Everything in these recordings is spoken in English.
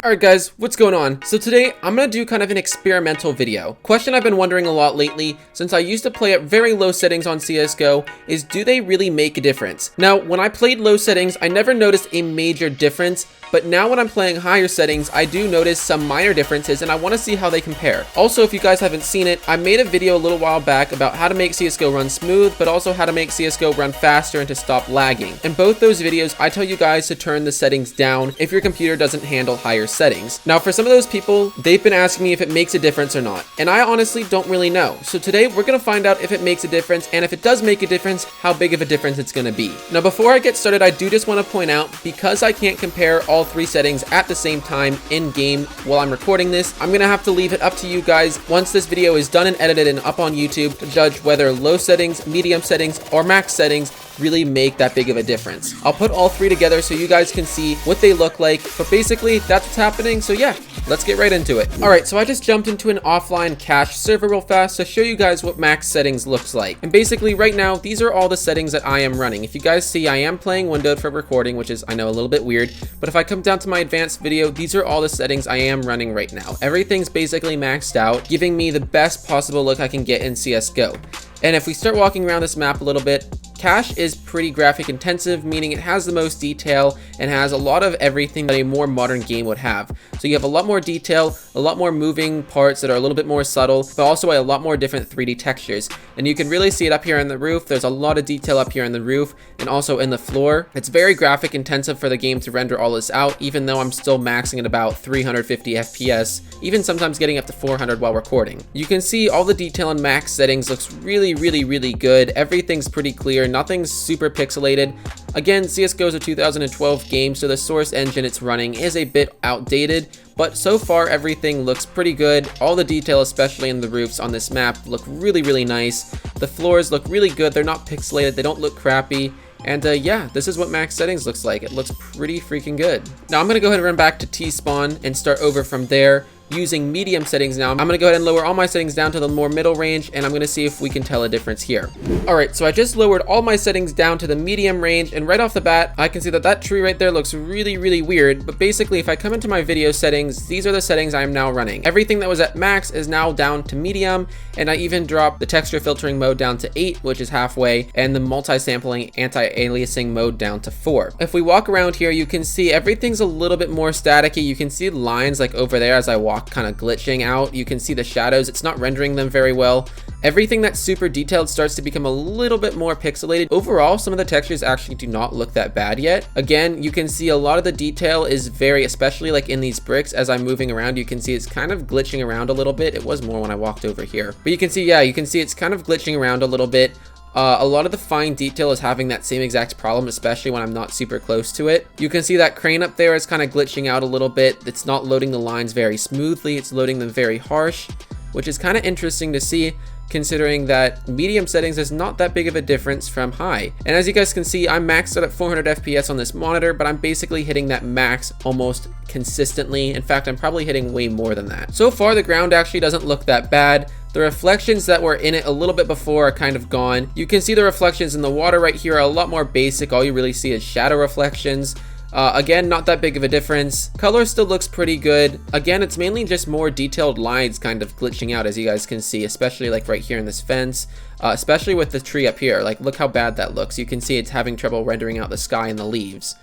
Alright guys, what's going on? So today, I'm gonna do kind of an experimental video. Question I've been wondering a lot lately, since I used to play at very low settings on CSGO, is do they really make a difference? Now, when I played low settings, I never noticed a major difference, but now when I'm playing higher settings, I do notice some minor differences and I want to see how they compare. Also, if you guys haven't seen it, I made a video a little while back about how to make CSGO run smooth, but also how to make CSGO run faster and to stop lagging. In both those videos, I tell you guys to turn the settings down if your computer doesn't handle higher settings. Now, for some of those people, they've been asking me if it makes a difference or not, and I honestly don't really know. So today, we're going to find out if it makes a difference, and if it does make a difference, how big of a difference it's going to be. Now, before I get started, I do just want to point out, because I can't compare all three settings at the same time in game while I'm recording this, I'm gonna have to leave it up to you guys once this video is done and edited and up on YouTube to judge whether low settings, medium settings, or max settings really make that big of a difference. I'll put all three together so you guys can see what they look like, but basically that's what's happening. So yeah, let's get right into it. Alright, so I just jumped into an offline cache server real fast to show you guys what max settings looks like. And basically right now, these are all the settings that I am running. If you guys see, I am playing windowed for recording, which is, I know, a little bit weird, but if I come down to my advanced video, these are all the settings I am running right now. Everything's basically maxed out, giving me the best possible look I can get in CSGO. And if we start walking around this map a little bit, cache is pretty graphic intensive, meaning it has the most detail and has a lot of everything that a more modern game would have. So you have a lot more detail, a lot more moving parts that are a little bit more subtle, but also a lot more different 3D textures. And you can really see it up here on the roof. There's a lot of detail up here on the roof and also in the floor. It's very graphic intensive for the game to render all this out, even though I'm still maxing at about 350 FPS, even sometimes getting up to 400 while recording. You can see all the detail in max settings looks really good. Everything's pretty clear. Nothing's super pixelated. Again, CSGO is a 2012 game, so the source engine it's running is a bit outdated, but so far everything looks pretty good. All the detail, especially in the roofs on this map, look really nice. The floors look really good. They're not pixelated. They don't look crappy. And yeah, this is what max settings looks like. It looks pretty freaking good. Now I'm gonna go ahead and run back to T-spawn and start over from there using medium settings now. I'm gonna go ahead and lower all my settings down to the more middle range, and I'm gonna see if we can tell a difference here. Alright, so I just lowered all my settings down to the medium range, and right off the bat, I can see that that tree right there looks really weird, but basically if I come into my video settings, these are the settings I'm now running. Everything that was at max is now down to medium, and I even dropped the texture filtering mode down to 8, which is halfway, and the multi-sampling anti-aliasing mode down to 4. If we walk around here, you can see everything's a little bit more staticky. You can see lines like over there as I walk kind of glitching out. You can see the shadows. It's not rendering them very well. Everything that's super detailed starts to become a little bit more pixelated. Overall, some of the textures actually do not look that bad yet. Again, you can see a lot of the detail is very, especially like in these bricks, as I'm moving around, you can see it's kind of glitching around a little bit. It was more when I walked over here, but you can see, yeah, you can see it's kind of glitching around a little bit. A lot of the fine detail is having that same exact problem, especially when I'm not super close to it. You can see that crane up there is kind of glitching out a little bit. It's not loading the lines very smoothly. It's loading them very harsh, which is kind of interesting to see, considering that medium settings is not that big of a difference from high. And as you guys can see, I'm maxed out at 400 FPS on this monitor, but I'm basically hitting that max almost consistently. In fact, I'm probably hitting way more than that. So far, the ground actually doesn't look that bad. The reflections that were in it a little bit before are kind of gone. You can see the reflections in the water right here are a lot more basic. All you really see is shadow reflections. Again, not that big of a difference. Color still looks pretty good. Again, it's mainly just more detailed lines kind of glitching out, as you guys can see, especially like right here in this fence, especially with the tree up here. Like, look how bad that looks. You can see it's having trouble rendering out the sky and the leaves.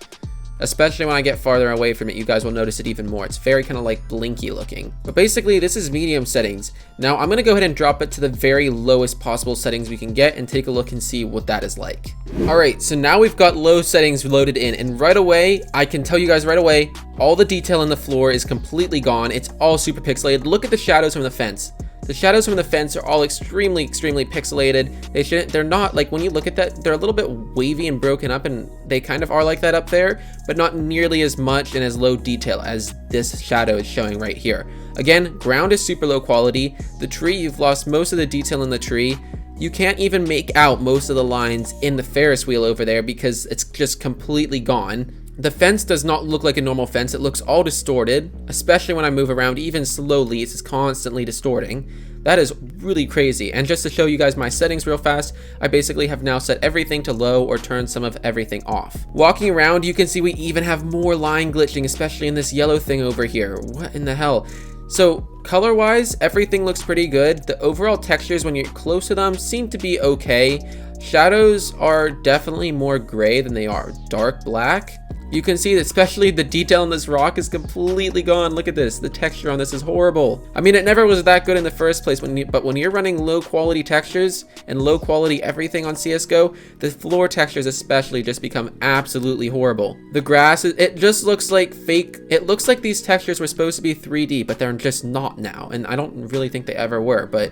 Especially when I get farther away from it, you guys will notice it even more. It's very kind of like blinky looking. But basically, this is medium settings. Now, I'm going to go ahead and drop it to the very lowest possible settings we can get and take a look and see what that is like. Alright, so now we've got low settings loaded in, and right away, I can tell you guys right away, all the detail in the floor is completely gone. It's all super pixelated. Look at the shadows from the fence. The shadows from the fence are all extremely pixelated. They're not, like, when you look at that, they're a little bit wavy and broken up, and they kind of are like that up there, but not nearly as much and as low detail as this shadow is showing right here. Again, ground is super low quality. The tree, you've lost most of the detail in the tree. You can't even make out most of the lines in the Ferris wheel over there because it's just completely gone. The fence does not look like a normal fence. It looks all distorted, especially when I move around even slowly. It's just constantly distorting. That is really crazy. And just to show you guys my settings real fast, I basically have now set everything to low or turned some of everything off. Walking around, you can see we even have more line glitching, especially in this yellow thing over here. What in the hell? So color wise, everything looks pretty good. The overall textures when you're close to them seem to be okay. Shadows are definitely more gray than they are dark black. You can see that especially the detail on this rock is completely gone. Look at this. The texture on this is horrible. I mean, it never was that good in the first place, but when you're running low quality textures and low quality everything on CSGO, the floor textures especially just become absolutely horrible. The grass, it just looks like fake. It looks like these textures were supposed to be 3D, but they're just not now. And I don't really think they ever were, but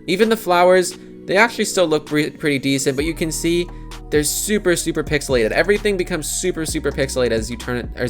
even the flowers, they actually still look pretty decent, but you can see they're super pixelated. Everything becomes super pixelated as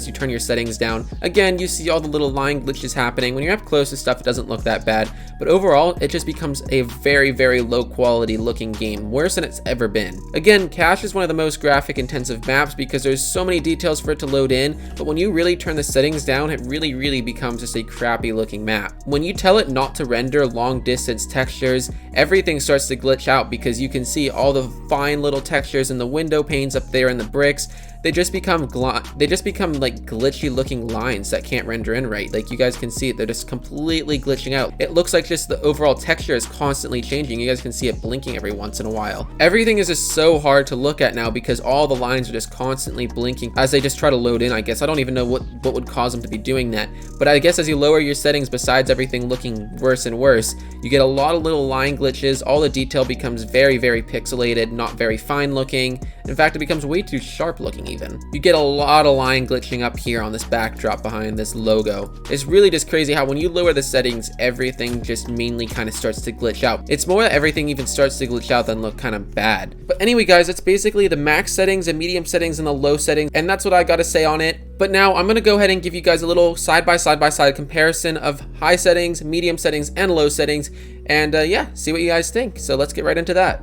you turn your settings down. Again, you see all the little line glitches happening. When you're up close to stuff, it doesn't look that bad, but overall it just becomes a very low quality looking game, worse than it's ever been. Again, Cache is one of the most graphic intensive maps because there's so many details for it to load in, but when you really turn the settings down, it really becomes just a crappy looking map. When you tell it not to render long distance textures, everything starts to glitch out because you can see all the fine little textures in the window panes up there and the bricks. They just become like glitchy looking lines that can't render in right. Like you guys can see it, they're just completely glitching out. It looks like just the overall texture is constantly changing. You guys can see it blinking every once in a while. Everything is just so hard to look at now because all the lines are just constantly blinking as they just try to load in, I guess. I don't even know what would cause them to be doing that. But I guess as you lower your settings, besides everything looking worse and worse, you get a lot of little line glitches. All the detail becomes very pixelated, not very fine looking. In fact, it becomes way too sharp looking even. You get a lot of line glitching up here on this backdrop behind this logo. It's really just crazy how when you lower the settings, everything just mainly kind of starts to glitch out. It's more that everything even starts to glitch out than look kind of bad. But anyway guys, that's basically the max settings, the medium settings, and the low settings, and that's what I gotta say on it. But now I'm gonna go ahead and give you guys a little side by side comparison of high settings, medium settings, and low settings, and yeah, see what you guys think. So let's get right into that.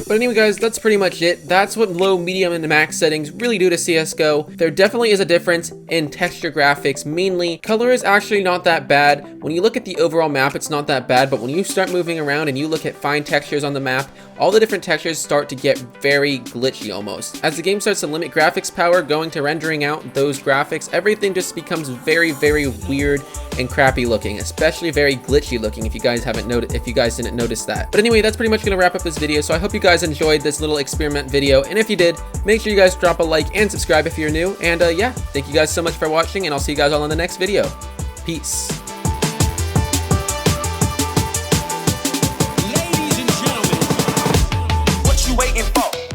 But anyway guys, that's pretty much it. That's what low, medium, and max settings really do to CSGO. There definitely is a difference in texture graphics mainly. Color is actually not that bad. When you look at the overall map, it's not that bad, but when you start moving around and you look at fine textures on the map, all the different textures start to get very glitchy almost. As the game starts to limit graphics power, going to rendering out those graphics, everything just becomes very weird and crappy looking, especially very glitchy looking if you guys didn't notice that. But anyway, that's pretty much gonna wrap up this video, so I hope you guys enjoyed this little experiment video, and if you did, make sure you guys drop a like and subscribe if you're new, and yeah, thank you guys so much for watching, and I'll see you guys all in the next video. Peace. Ladies and gentlemen, what you waiting for?